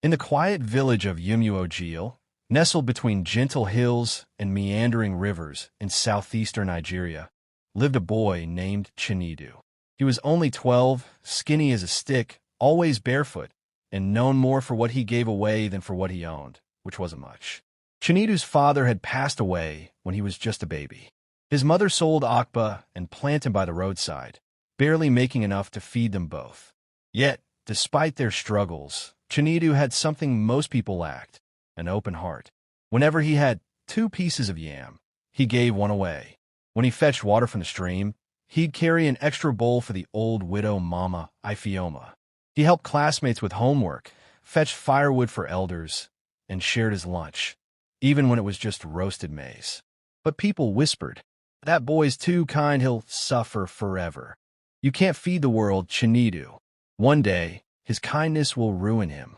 In the quiet village of Umuojil, nestled between gentle hills and meandering rivers in southeastern Nigeria, lived a boy named Chinedu. He was only 12, skinny as a stick, always barefoot, and known more for what he gave away than for what he owned, which wasn't much. Chinedu's father had passed away when he was just a baby. His mother sold akpa and planted him by the roadside, barely making enough to feed them both. Yet, despite their struggles, Chinedu had something most people lacked, an open heart. Whenever he had 2 pieces of yam, he gave one away. When he fetched water from the stream, he'd carry an extra bowl for the old widow Mama Ifeoma. He helped classmates with homework, fetched firewood for elders, and shared his lunch, even when it was just roasted maize. But people whispered, "That boy's too kind, he'll suffer forever. You can't feed the world, Chinedu. One day, his kindness will ruin him."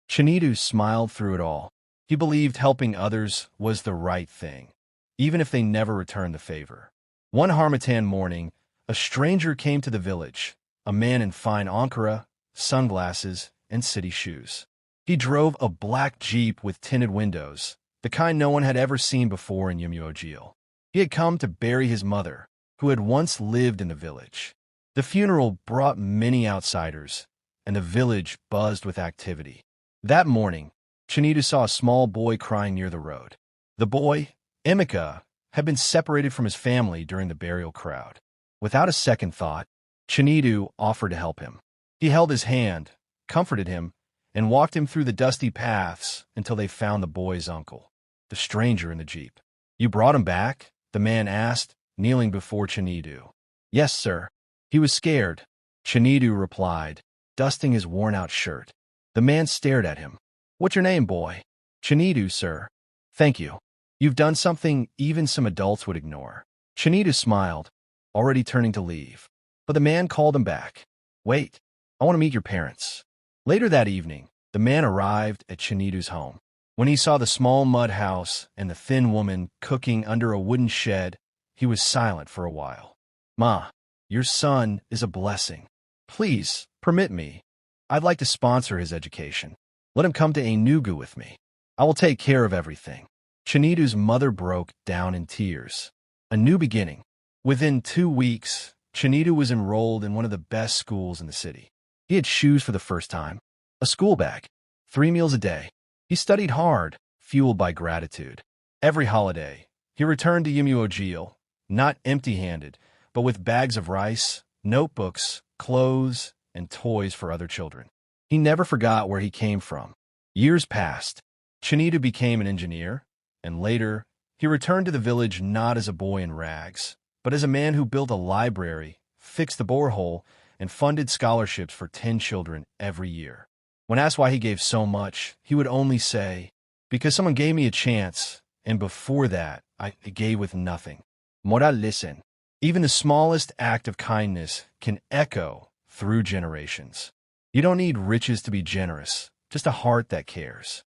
Chinedu smiled through it all. He believed helping others was the right thing, even if they never returned the favor. One Harmattan morning, a stranger came to the village, a man in fine ankara, sunglasses, and city shoes. He drove a black Jeep with tinted windows, the kind no one had ever seen before in Umuojil. He had come to bury his mother, who had once lived in the village. The funeral brought many outsiders, and the village buzzed with activity. That morning, Chinedu saw a small boy crying near the road. The boy, Emeka, had been separated from his family during the burial crowd. Without a second thought, Chinedu offered to help him. He held his hand, comforted him, and walked him through the dusty paths until they found the boy's uncle, the stranger in the Jeep. "You brought him back?" the man asked, kneeling before Chinedu. "Yes, sir." He was scared. Chinedu replied, dusting his worn-out shirt. The man stared at him. "What's your name, boy?" "Chinedu, sir." "Thank you. You've done something even some adults would ignore." Chinedu smiled, already turning to leave. But the man called him back. "Wait, I want to meet your parents." Later that evening, the man arrived at Chinedu's home. When he saw the small mud house and the thin woman cooking under a wooden shed, he was silent for a while. "Ma, your son is a blessing. Please, permit me. I'd like to sponsor his education. Let him come to Enugu with me. I will take care of everything." Chinedu's mother broke down in tears. A new beginning. Within 2 weeks, Chinedu was enrolled in one of the best schools in the city. He had shoes for the first time, a school bag, 3 meals a day. He studied hard, fueled by gratitude. Every holiday, he returned to Umuojil, not empty-handed, but with bags of rice, notebooks, clothes, and toys for other children. He never forgot where he came from. Years passed. Chinedu became an engineer, and later, he returned to the village not as a boy in rags, but as a man who built a library, fixed the borehole, and funded scholarships for 10 children every year. When asked why he gave so much, he would only say, "Because someone gave me a chance, and before that, I gave with nothing." Moral lesson. Even the smallest act of kindness can echo through generations. You don't need riches to be generous, just a heart that cares.